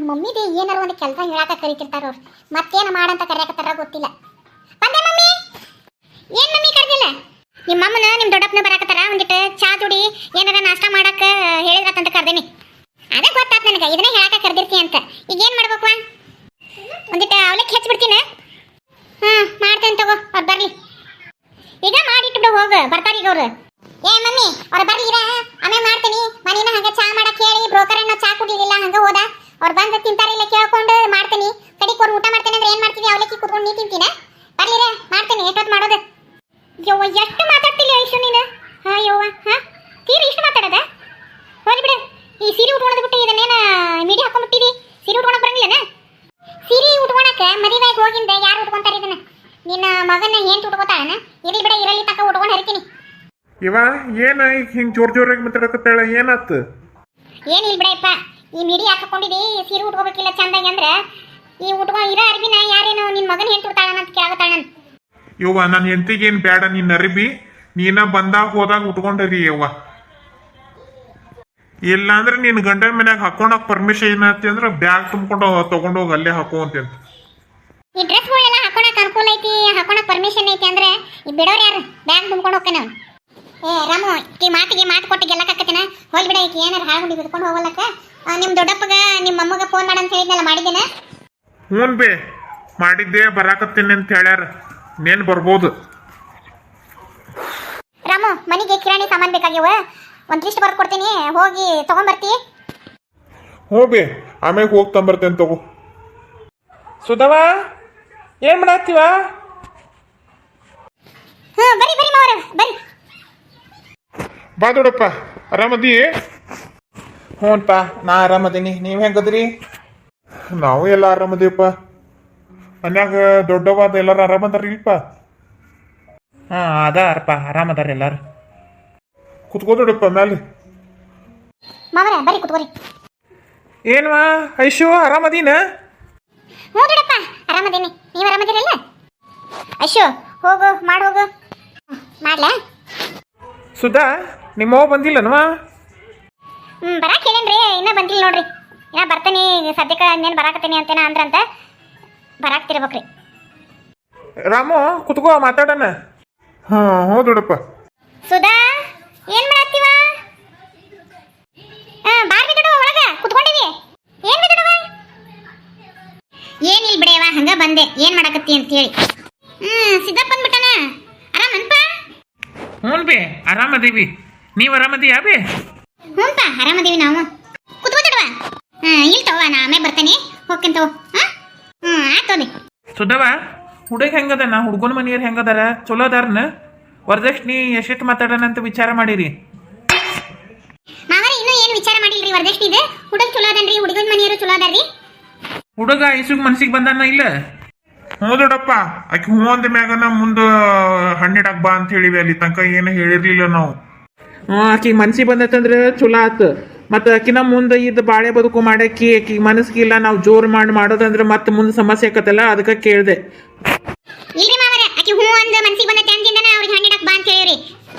ಮಮ್ಮಿದು ಏನಾರು ಒಂದು ಕೆಲಸ ಹೇಳಾಕ ಕರಿತಿರ್ತಾರ ಅವ್ರು. ಮತ್ತೇನು ಮಾಡಂತ ಕರೆಯಕತ್ತಾರ ಗೊತ್ತಿಲ್ಲ. ಬಂದೆ ಮಮ್ಮಿ. ಏನ್ ಮಮ್ಮಿ ಕರೆದಿಲ್ಲ? ನಿಮ್ಮ ಅಮ್ಮನ ನಿಮ್ಮ ದೊಡ್ಡಪ್ಪನ ಬರಾಕತ್ತಾರ. ಒಂದಿಟ್ಟು ಚಾ ಜೋಡಿ ಏನಾರ ನಾಷ್ಟ ಮಾಡಕ್ಕ ಹೇಳಿದ್ರತ್ತಂತ ಕರ್ದೇನಿ. ಅದೇ ಗೊತ್ತಾತ್ ನನಗೆ ಇದನ್ನೇ ಹೇಳಾಕ ಕರ್ದಿರ್ತಿ ಅಂತ. ಈಗ ಏನು ಮಾಡ್ಬೇಕು? ಒಂದಿಟ್ಟು ಅವಲಕ್ಕಿ ಹೆಚ್ಚಿಬಿಡ್ತೀನಿ. ಮಾಡ್ತೇನೆ ತಗೋ, ಅವ್ರು ಬರ್ಲಿ. ಈಗ ಮಾಡಿಟ್ಟು ಹೋಗ, ಬರ್ತಾರ ಈಗ ಅವ್ರು. ಏ ಮಮ್ಮಿ ಅವ್ರು ಬರ್ಲಿ ಇರ, ಆಮೇಲೆ ಮಾಡ್ತೀನಿ. ಮನೇನ ಹಂಗ ಚಾ ಮಾಡಕ್ ಹೇಳಿ ಬ್ರೋಕರ್ ಅನ್ನೋ ಚಾ ಕುಡಿಲಿಲ್ಲ, ಹಂಗ ಹೋದ. ಅವ್ರು ಬಂದು ತಿಂತಾರ ಇಲ್ಲ ಕೇಳ್ಕೊಂಡು ಮಾಡ್ತೀನಿ. ಕಡಿಕ್ ಅವ್ರು ಊಟ ಮಾಡ್ತೇನೆ ಅಂದ್ರೆ ಏನ್ ಮಾಡ್ತೀವಿ? ಅವಲಕ್ಕಿ ಕುತ್ಕೊಂಡು ನೀ ತಿಂತೀನ? ಬರ್ಲಿರ, ಮಾಡ್ತೇನೆ. ಎಷ್ಟೊತ್ತು ಮಾಡೋದು? ಯವ್ವ ಎಷ್ಟು ಮಾತಾಡ್ತಿಲ್ಲ ಐಶು ನೀನು. ಯವ್ವ ತೀರಿ ಇಷ್ಟು ಮಾತಾಡೋದ? ಹೋಗಿ ಬಿಡು. ಈ ಸೀರೆ ಉಟ್ಕೊಳೋದು ಬಿಟ್ಟು ಇದನ್ನೇನ ಮಿಡಿ ಹಾಕೊಂಡ್ಬಿಟ್ಟಿದಿ. ಸೀರೆ ಉಟ್ಕೊಳಕ್ ಬರಂಗಿಲ್ಲನ? ಸೀರೆ ಉಟ್ಕೊಳಕ ಮದುವೆಗೆ ಹೋಗಿಂದ ಯಾರು ಉಟ್ಕೊಂತಾರ ಇದನ್ನ? ನಿನ್ನ ಮಗನ ಏನ್ ಉಟ್ಕೋತಾಳನ? ಇರ್ಲಿ ಬಿಡ, ಇರಲಿ ತಕ ಉಟ್ಕೊಂಡು ಹರಿತೀನಿ. ಇವ ಏನ ಹಿಂಗ್ ಜೋರಾಗಿ ಮಾತಾಡಕತ್ತಾಳ? ಏನಾತ್? ಏನಿಲ್ಲ ಬಿಡಪ್ಪ, ಈ ಮಿಡಿ ಹಾಕೊಂಡಿದಿ. ಸೀರೆ ಉಟ್ಕೋಬೇಕಿಲ್ಲ ಚಂದಾಗಿ ಅಂದ್ರೆ ಈ ಉಟ್ಕೊ ಇರೋ ಅರ್ಬಿನ ಯಾರೇನೋ ನಿನ್ ಮಗನ ಏನ್ ಉಡ್ತಾಳ ಅಂತ ಕೇಳಕತ್ತಾಳ. ನಾನು ಯವ್ವ ನನ್ನ ಹೆಂಡತಿಗೆ ಏನ್ ಬೇಡ ನಿನ್ನ ಅರಿಬಿ. ನೀನ ಬಂದಾಗ ಹೋದಾಗ ಉಟ್ಕೊಂಡರಿ ಯವ್ವ. ಇಲ್ಲಾಂದ್ರೆ ನಿನ್ ಗಂಡನ ಮನ್ಯಾಗ ಹಾಕೊಂಡಾಗ ಪರ್ಮಿಷನ್ ಏನತಿ ಅಂದ್ರೆ ಬ್ಯಾಗ್ ತುಂಬ್ಕೊಂಡು ತಗೊಂಡೋಗಿ ಅಲ್ಲೇ ಹಾಕೋ ಅಂತ. ಈ ಡ್ರೆಸ್ಗಳೆಲ್ಲ ಹಾಕೊಳಕ್ ಅನುಕೂಲ ಐತಿ, ಹಾಕೊಳಕ್ ಪರ್ಮಿಷನ್ ಐತಿ ಅಂದ್ರೆ ಈ ಬಿಡೋರು ಯಾರು? ಬ್ಯಾಗ್ ತುಂಬ್ಕೊಂಡು ಹೋಗ್ತಾನೆ ಅವ್ನು. ರಾಮು ಈ ಮಾತಿಗೆ ಮಾತು ಕೊಟ್ಟು ಗೆಲ್ಲಕ್ಕಾಕತ್ತೇನ? ಹೋಲ್ ಬಿಡ, ಈಗ ಏನಾರು ಹಾಳ್ಗುಂಡಿ ಬಿಡ್ಕೊಂಡು ಹೋಗಲಕ್ಕ. ನಿಮ್ಮ ದೊಡ್ಡಪ್ಪಗ ನಿಮ್ಮ ಅಮ್ಮಗ ಫೋನ್ ಮಾಡಂತ ಹೇಳಿದ್ನಲ್ಲ, ಮಾಡಿದ್ದೇನೆ. ಹ್ಞೂ ಬೇ ಮಾಡಿದ್ದೆ, ಬರಾಕತ್ತೀನಿ ಅಂತ ಹೇಳ್ಯಾರ. ನೇನ್ ಬರ್ಬೋದು. ರಾಮು ಮನೆಗೆ ಕಿರಾಣಿ ಸಾಮಾನು ಬೇಕಾಗ್ಯವ, ಒಂದು ಲಿಸ್ಟ್ ಬರ್ದು ಕೊಡ್ತೀನಿ, ಹೋಗಿ ತಗೊಂಡ್ಬರ್ತಿ. ಹ್ಞೂ ಬೇ ಆಮೇಲೆ ಹೋಗಿ ತಂಬರ್ತೇನೆ ತಗೋ. ಸುಧವ ಏನ್ ಮಾಡತ್ತೀವ? ಬರ್ರಿ ಬರ್ರಿ ಮಾವರ ಬರ್ರಿ. ಬಾ ದೊಡ್ಡಪ್ಪ, ಆರಾಮದಿ? ಹ್ಞೂನ್ಪ ನಾ ಆರಾಮದೀನಿ. ನೀವು ಹೆಂಗದ್ರಿ? ನಾವು ಎಲ್ಲ ಆರಾಮದೀವಪ್ಪ. ಮನ್ಯಾಗ ದೊಡ್ಡವಾದ ಎಲ್ಲಾರು ಆರಾಮದಾರಿಲ್ಪ? ಅದಾರಪ್ಪ, ಆರಾಮದಾರ ಎಲ್ಲಾರು. ಕುತ್ಕೋ ದೊಡ್ಡಪ್ಪ ಮ್ಯಾಲೆ. ಮಾವರ ಬರ್ರಿ ಕುತ್ಕೋರಿ. ಏನ್ವಾ ಐಶು ಆರಾಮದೀನ? ಹ್ಞೂ ದೊಡ್ಡಪ್ಪ ಆರಾಮದೀನಿ. ನೀವು ಆರಾಮದಿರಲ್ಲ? ಅಶೋ ಹೋಗು ಮಾಡಿ ಹೋಗು. ಮಾಡ್ಲಾ? ಸುಧಾ ನಿಮ್ಮವ್ವ ಬಂದಿಲ್ಲನವಾ? ಬರಾಕ್ ಹೇಳೇನ್ರಿ, ಇನ್ನೂ ಬಂದಿಲ್ಲ ನೋಡ್ರಿ. ಇನ್ನ ಬರ್ತೀನಿ ಸದ್ಯಕ್ಕೆ, ಇನ್ನೇನು ಬರಾಕತ್ತೀನಿ ಅಂತೇನ ಅಂದ್ರಂತ ಬರಾಕ್ತಿರ್ಬೇಕ್ರಿ. ರಾಮು ಕುತ್ಕೋ ಮಾತಾಡೋಣ. ಹ್ಞೂ ದೊಡ್ಡಪ್ಪ. ಸುಧಾ ಏನ್ ಮಾಡತ್ತೀವ? ಬಾರ್ಬಿ ದೊಡ್ಡವ ಒಳಗ ಕುತ್ಕೊಂಡಿವಿ. ಏನ್ ದೊಡ್ಡವ? ಏನಿಲ್ಲ ಬಿಡವ, ಹಂಗ ಬಂದೆ. ಏನ್ ಮಾಡಕತ್ತಿ ಅಂತ ಹೇಳಿ. ಸಿದ್ದಪ್ಪ ಬಂದ್ಬಿಟ್ಟನ. ಆರಾಮನ್ಪ? ಹ್ಞೂ ಬೇ ಆರಾಮದೀವಿ. ನೀವು ಆರಾಮದೀಯಾ ಬೇ? ಹ್ಞೂಪ್ಪ ಆರಾಮದೀವಿ ನಾವು. ಕುತ್ಕೋ ದೊಡ್ಡವ. ಇಲ್ಲಿ ತಗೋ, ನಾ ಆಮೇಲೆ ಬರ್ತೇನೆ. ಹೋಗ್ತೀನಿ ತಗೋ. ಆಯ್ತು ಬಿ. ಸುಧವ ಹುಡುಗ ಹೆಂಗದನ? ಹುಡುಗನ ಮನೆಯವ್ರು ಹೆಂಗದಾರ? ಚಲೋ ಅದಾರನ? ವರದಕ್ಷಿಣಿ ಎಷ್ಟೆಷ್ಟು ಮಾತಾಡೋಣ ಅಂತ ವಿಚಾರ ಮಾಡಿರಿ? ಮಾವರಿ ಇನ್ನೂ ಏನು ವಿಚಾರ ಮಾಡಿಲ್ರಿ ವರದಕ್ಷಿಣಿ ಇದೆ. ಹುಡುಗ ಚಲೋ ಅದನ್ರಿ, ಹುಡುಗನ ಮನೆಯವರು ಚಲೋ ಅದಾರ್ರಿ. ಹುಡುಗ ಐಸುಗ್ ಮನ್ಸಿಗೆ ಬಂದಾನ ಇಲ್ಲ? ಹ್ಞೂ ದೊಡ್ಡಪ್ಪ, ಆಕೆ ಹ್ಞೂ ಅಂದ ಮ್ಯಾಗನ ಮುಂದೆ ಹಣ್ಣಿಡಕ್ ಬಾ ಅಂತ ಹೇಳಿವಿ. ಅಲ್ಲಿ ತನಕ ಏನು ಹೇಳಿರ್ಲಿಲ್ಲ ನಾವು. ಆಕಿ ಮನ್ಸಿಗೆ ಬಂದೈತಂದ್ರೆ ಚಲೋ ಆತು. ಮತ್ತು ಆಕಿನ ಮುಂದೆ ಇದು ಬಾಳೆ ಬದುಕು ಮಾಡಾಕಿ ಆಕಿ ಮನಸ್ಸಿಗಿಲ್ಲ, ನಾವು ಜೋರು ಮಾಡೋದಂದ್ರೆ ಮತ್ತೆ ಮುಂದೆ ಸಮಸ್ಯೆ ಆಕತ್ತಲ್ಲ, ಅದಕ್ಕೆ ಕೇಳಿದೆ. ಇಲ್ರಿ ಮಾವರ, ಆಕಿ ಹ್ಞೂ ಅಂದ ಮನ್ಸಿಗೆ ಬಂದೈತೆ ಅಂದಿಂದನ ಅವ್ರಿಗೆ ಹಣ್ಣಿಡಕ್ ಬಾ ಅಂತ ಹೇಳಿರಿ.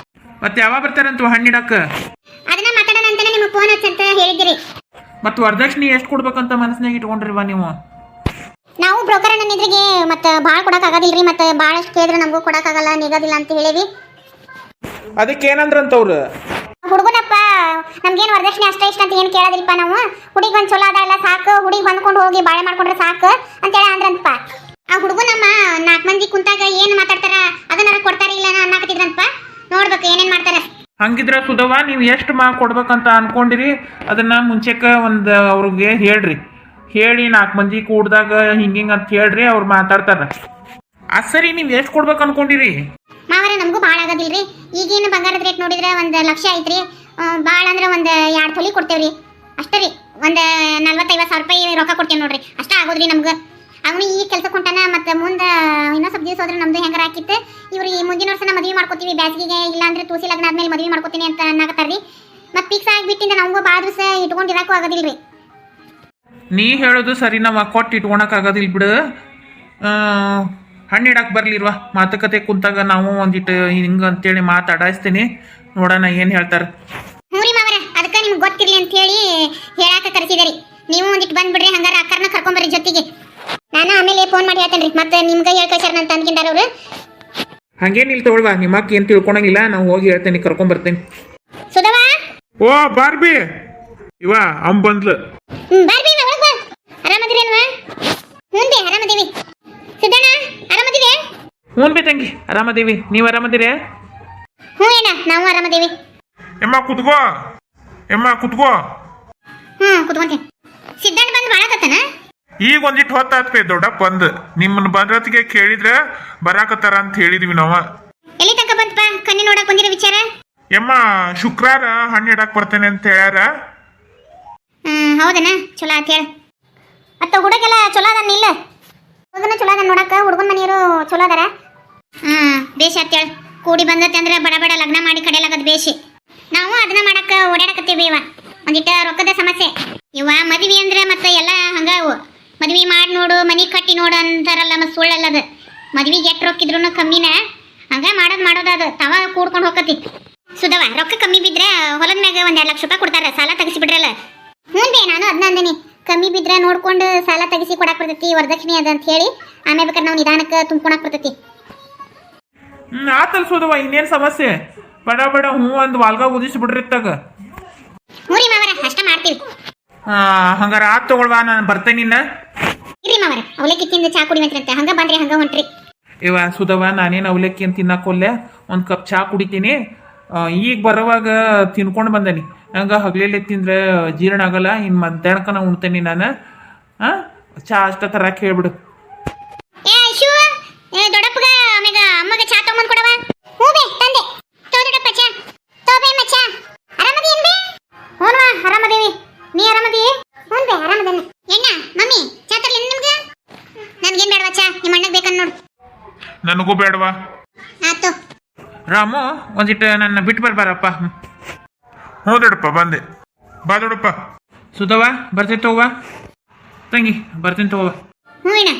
ಮತ್ತೆ ಯಾವಾಗ ಬರ್ತಾರಂತ ಹಣ್ಣಿಡಕ್ಕ? ಅದನ್ನ ಮಾತಾಡೋಣ ಅಂತಾನೆ ನಿಮಗೆ ಫೋನ್ ಹಚ್ಚಂತ ಹೇಳಿದಿರಿ. ಮತ್ತು ವರದಕ್ಷಿಣಿ ಎಷ್ಟು ಕೊಡ್ಬೇಕಂತ ಮನಸ್ಸಿನಾಗ ಇಟ್ಕೊಂಡ್ರಿವಾ ನೀವು? ನಾವು ಬ್ರೋಕರ್ ಅನ್ನ ನಿದ್ರಿಗೆ ಮತ್ತೆ ಭಾಳ ಕೊಡೋಕ್ಕಾಗೋದಿಲ್ರಿ, ಮತ್ತೆ ಭಾಳಷ್ಟು ಕೇಳಿದ್ರೆ ನಮಗೂ ಕೊಡೋಕ್ಕಾಗಲ್ಲ, ನಿಗೋದಿಲ್ಲ ಅಂತ ಹೇಳಿವಿ. ಅದಕ್ಕೆ ಏನಂದ್ರಂತವ್ರು? ಹುಡುಗನಪ್ಪ ನಮ್ಗೇನು ವರದಕ್ಷಿಣೆ ಅಷ್ಟೇ ಇಷ್ಟ ಅಂತ ಏನು ಕೇಳೋದಿಲ್ಪ ನಾವು. ಹುಡುಗಿ ಒಂದು ಚಲೋ ಅದಲ್ಲ ಸಾಕು, ಹುಡುಗಿ ಹೊಂದ್ಕೊಂಡು ಹೋಗಿ ಬಾಳೆ ಮಾಡ್ಕೊಂಡ್ರೆ ಸಾಕು ಅಂತೇಳಿ ಅಂದ್ರಂತಪ್ಪ. ಆ ಹುಡುಗನಮ್ಮ 4 ಮಂದಿ ಕುಂತಾಗ ಏನು ಮಾತಾಡ್ತಾರ ಅದನ್ನಾರ ಕೊಡ್ತಾರ ಇಲ್ಲ ಅನ್ನಕತ್ತಿದ್ರಂತಪ್ಪ. ನೋಡ್ಬೇಕು ಏನೇನು ಮಾಡ್ತಾರ. ಹಂಗಿದ್ರ ಸುಧವ ನೀವು ಎಷ್ಟು ಕೊಡ್ಬೇಕಂತ ಅನ್ಕೊಂಡಿರಿ ಅದನ್ನ ಮುಂಚೆಕ ಒಂದು ಅವ್ರಿಗೆ ಹೇಳ್ರಿ. ಹೇಳಿ 4 ಮಂದಿ ಕೂಡ್ದಾಗ ಹಿಂಗಿಂಗ್ ಅಂತ ಹೇಳ್ರಿ, ಅವ್ರು ಮಾತಾಡ್ತಾರ. ಸರಿ ನೀವು ಎಷ್ಟು ಕೊಡ್ಬೇಕು ಅನ್ಕೊಂಡಿರಿ? ಮಾವರ ನಮಗೂ ಭಾಳ ಆಗೋದಿಲ್ರಿ. ಈಗೇನು ಬಂಗಾರದ ರೇಟ್ ನೋಡಿದ್ರೆ 1 ಲಕ್ಷ ಐತ್ರಿ. ಭಾಳ ಅಂದ್ರೆ ಒಂದು 2 ತೊಲಿ ಕೊಡ್ತೇವ್ರಿ ಅಷ್ಟೇ ರೀ. ಒಂದು 40-50 ಸಾವಿರ ರೂಪಾಯಿ ರೊಕ್ಕ ಕೊಡ್ತೇವೆ ನೋಡ್ರಿ, ಅಷ್ಟೇ ಆಗೋದ್ರಿ ನಮ್ಗೆ. ಅವನು ಈ ಕೆಲಸಕ್ಕೆ ಹೊಂಟಾನ, ಮತ್ತೆ ಮುಂದೆ ಇನ್ನೂ ಸ್ವಲ್ಪ ದಿವಸ ಹೋದ್ರೆ ನಮ್ದು ಹೆಂಗಾರ ಹಾಕಿತ್ತು. ಇವ್ರು ಈ ಮುಂದಿನ ವರ್ಷನ ಮದುವೆ ಮಾಡ್ಕೋತೀವಿ ಬ್ಯಾಸಿಗೆಗೆ, ಇಲ್ಲಾಂದ್ರೆ ತೂಸಿ ಲಗ್ನ ಆದ್ಮೇಲೆ ಮದುವೆ ಮಾಡ್ಕೋತೀನಿ ಅಂತ ಅನ್ನಕತ್ತಾರ್ರಿ. ಮತ್ತೆ ಫಿಕ್ಸ್ ಆಗಿಬಿಟ್ಟಿಂದ ನಮಗೂ ಭಾಳ ದಿವಸ ಇಟ್ಕೊಂಡಿರಕ್ಕೂ ಆಗೋದಿಲ್ರಿ. ನೀ ಹೇಳೋದು ಸರಿ, ನಾವು ಕೊಟ್ಟು ಇಟ್ಕೊಳಕ್ ಆಗೋದಿಲ್ಲ ಬಿಡು. ಹಣ್ಣಿಡಕ್ಕೆ ಬರ್ಲಿಲ್ವಾ? ಮಾತುಕತೆ ಕುಂತಾಗ ನಾವು ಒಂದಿಟ್ಟು ಹಿಂಗೆ ಅಂತೇಳಿ ಮಾತಾಡಿಸ್ತೀನಿ, ನೋಡೋಣ ಏನು ಹೇಳ್ತಾರೆ. ಹ್ಞೂ ರೀ ಮಾವರ, ಅದಕ್ಕೆ ನಿಮ್ಗೆ ಗೊತ್ತಿರಲಿ ಅಂತ ಹೇಳಿ ಹೇಳಾಕ ಕರೆಸಿದರಿ. ನೀವು ಒಂದಿಟ್ಟು ಬಂದ್ಬಿಡ್ರಿ ಹಂಗಾರ ಅಕ್ಕರ್ನ ಕರ್ಕೊಂಬರ್ರಿ ಜೊತೆಗೆ. ನಾನು ಆಮೇಲೆ ಫೋನ್ ಮಾಡಿ ಹೇಳ್ತೇನೆ ರೀ. ಮತ್ತೆ ನಿಮ್ಗೆ ಹೇಳ್ಕಳ್ಸಾರ ನನ್ನ ತಂದ್ಕಿಂದಾರ ಅವ್ರು. ಹಂಗೇನಿಲ್ಲ ತಗೊಳ್ವಾ, ನಿಮ್ಮ ಅಕ್ಕ ಏನು ತಿಳ್ಕೊಳಂಗಿಲ್ಲ, ನಾವು ಹೋಗಿ ಹೇಳ್ತೇನೆ, ಕರ್ಕೊಂಬರ್ತೇನೆ. ಸುಧವಾ ಓ ಬಾರ್ಬಿ ಇವ ಅಮ್ಮ ಬಂದ್ಲು. ಬಾರ್ಬಿ ಒಳಗ್ ಬಾ. ಆರಾಮದಿರೇನ್ವಾ? ಹ್ಞೂ ಬಿ ಆರಾಮದೀವಿ. ಸಿದ್ದಣ್ಣ ಆರಾಮದಿರಿ? ಹ್ಞೂ ಬಿ ತಂಗಿ ಆರಾಮದೀವಿ, ನೀವು ಆರಾಮದಿರಿ? ಹ್ಞೂ ಅಣ್ಣ ನಾವು ಆರಾಮದೀವಿ. ಎಮ್ಮ ಕುತ್ಕೋ, ಎಮ್ಮ ಕುತ್ಕೋ. ಹ್ಞೂ ಕುತ್ಕೊಂತೀನಿ. ಸಿದ್ದಣ್ಣ ಬಂದು ಮಾಡಕತ್ತನ? ಈಗ ಒಂದಿಟ್ಟು ಹೊತ್ತಾತ್ಪೆ ದೊಡ್ಡಪ್ಪ ಬಂದ್ ನಿಮ್ಮನ್ನ ಬಂದ್ರತಿಗೆ ಕೇಳಿದ್ರೆ ಬರಾಕತ್ತಾರ ಅಂತ ಹೇಳಿದ್ವಿ ನಾವ. ಎಲ್ಲಿ ತನಕ ಬಂತಪ್ಪ ಕಣ್ಣಿ ನೋಡಕ್ ಬಂದಿರೋ ವಿಚಾರ? ಎಮ್ಮ ಶುಕ್ರಾರ ಹಣ್ಣು ಇಡಾಕ್ ಬರ್ತೇನೆ ಅಂತ ಹೇಳ್ಯಾರ. ಹೌದನ? ಚಲೋ ಆತ್ ಹೇಳ. ಅತ್ತ ಹುಡುಗೆಲ್ಲ ಚಲೋ ಅದಾನ ಇಲ್ಲ? ಹುಡುಗನ ಚಲೋ ಅದಾನ ನೋಡಕ್ಕ, ಹುಡುಗನ ಮನೆಯವರು ಚಲೋ ಅದಾರ? ಬೇಷ್ ಆತ್ ಹೇಳ. ಕೂಡಿ ಬಂದತ್ತೆ ಅಂದ್ರೆ ಬಡ ಬಡ ಲಗ್ನ ಮಾಡಿ ಕಡೆಯಲಾಗದ್ ಬೇಷಿ. ನಾವು ಅದನ್ನ ಮಾಡಕ್ಕ ಓಡಾಡಕತ್ತೀವಿ. ಇವ ಒಂದಿಟ್ಟ ರೊಕ್ಕದ ಸಮಸ್ಯೆ. ಇವ ಮದ್ವಿ ಅಂದ್ರೆ ಮತ್ತೆ ಎಲ್ಲ ಹಂಗಾವು. ಮದ್ವಿ ಮಾಡಿ ನೋಡು, ಮನಿ ಕಟ್ಟಿ ನೋಡು ಅಂತಾರಲ್ಲ, ಮತ್ತೆ ಸುಳ್ಳಲ್ಲದ. ಮದ್ವಿಗೆ ಎಷ್ಟು ರೊಕ್ಕಿದ್ರು ಕಮ್ಮಿನ, ಹಂಗ ಮಾಡೋದು ತವ ಕೂಡ್ಕೊಂಡು ಹೋಗತಿ. ಸುಧವ ರೊಕ್ಕ ಕಮ್ಮಿ ಬಿದ್ರೆ ಹೊಲದ ಮ್ಯಾಗ ಒಂದ್ 2 ಲಕ್ಷ ರೂಪಾಯಿ ಕೊಡ್ತಾರ, ಸಾಲ ತೆಗಿಸಿ ಬಿಡ್ರಲ್ಲ. ಹ್ಞೂ ಬೇ ನಾನು ಅದನ್ನ ಅಂದಿನಿ. ಕಮ್ಮಿ ಬಿದ್ರೆ ನೋಡ್ಕೊಂಡು ಸಾಲ ತೆಗಿಸಿ ಕೊಡಾಕ್ ಬರ್ತೈತಿ, ವರದಕ್ಷಿಣೆ ಅದ ಅಂತ ಹೇಳಿ ಆಮೇಲೆ ಬೇಕಾದ್ರೆ ನಾವು ನಿಧಾನಕ್ಕೆ ತುಂಬ್ಕೊಳಕ್ ಬರ್ತೈತಿ. ಆತಲ್ಸೋದವ, ಇನ್ನೇನು ಸಮಸ್ಯೆ? ಬಡ ಬಡ ಹ್ಞೂ ಒಂದು ವಾಲ್ಗ ಉದಿಸಿ ಬಿಡ್ರಿ ತಗ. ಹ್ಞೂ ರೀ ಮಾವರ ಅಷ್ಟ ಮಾಡ್ತೀವಿ. ಹಂಗಾರ ಆತ್ ತಗೊಳ್ವಾ, ನಾನು ಬರ್ತೇನೆ. ಇನ್ನ ಇರ್ರಿ ಮಾವರ ಅವಲಕ್ಕಿ ತಿಂದು ಚಾ ಕುಡಿವಂತ್ರಂತೆ, ಹಂಗ ಬಂದ್ರಿ ಹಂಗ ಹೊಂಟ್ರಿ. ಇವ ಸುಧವ, ನಾನೇನು ಅವಲಕ್ಕಿ ಅಂತ ತಿನ್ನಕ್ಕೊಲ್ಲೆ, ಒಂದು ಕಪ್ ಚಾ ಕುಡಿತೀನಿ. ಈಗ ಬರೋವಾಗ ತಿನ್ಕೊಂಡು ಬಂದೇನಿ. ನಂಗೆ ಹಗಲೆಲ್ಲ ತಿಂದ್ರೆ ಜೀರ್ಣ ಆಗಲ್ಲ, ಇನ್ನು ಮಧ್ಯಾಹ್ನಕ್ಕ ನಾ ಉಣ್ತೇನೆ ನಾನು. ಚಾ ಅಷ್ಟ ತರಕ್ಕೆ ಹೇಳ್ಬಿಡು. ಏ ಐಶು, ದೊಡ್ಡಪ್ಪಗ ಆಮೇಗ ಅಮ್ಮಗ ಚಾ ತಗೊಂಡ್ ಕೊಡವ. ಹ್ಞೂ ಬೇ ತಂದೆ. ದೊಡ್ಡಪ್ಪ ಚಾ ತೋಬೇ ಮಚ್ಚ. ಆರಾಮದಿ ಏನ್ ಬೇ? ಹ್ಞೂವಾ ಆರಾಮದೇವಿ. ನೀ ಆರಾಮದಿ? ಹ್ಞೂ ಬೇ ಆರಾಮದನ್ನ. ಎಣ್ಣ ಮಮ್ಮಿ ಚಾ ತರ್ಲಿ ನಿಮ್ಗೆ? ನನ್ಗೇನ್ ಬೇಡವಾ ಚಾ, ನಿಮ್ಮ ಅಣ್ಣಗೆ ಬೇಕನ್ ನೋಡು. ನನಗೂ ಬೇಡವಾ? ಆತು. ರಾಮು ಒಂದಿಟ್ಟು ನನ್ನ ಬಿಟ್ಟು ಬರ್ಬಾರಪ್ಪ. ಹ್ಞೂ ದೊಡ್ಡಪ್ಪ ಬಂದೆ. ಬಾ ದೊಡ್ಡಪ್ಪ. ಸುಧವ ಬರ್ತೀನಿ ತಗೋವಾ. ತಂಗಿ ಬರ್ತೀನಿ ತಗೋವಾ. ಹ್ಞೂ ಅಣ್ಣ.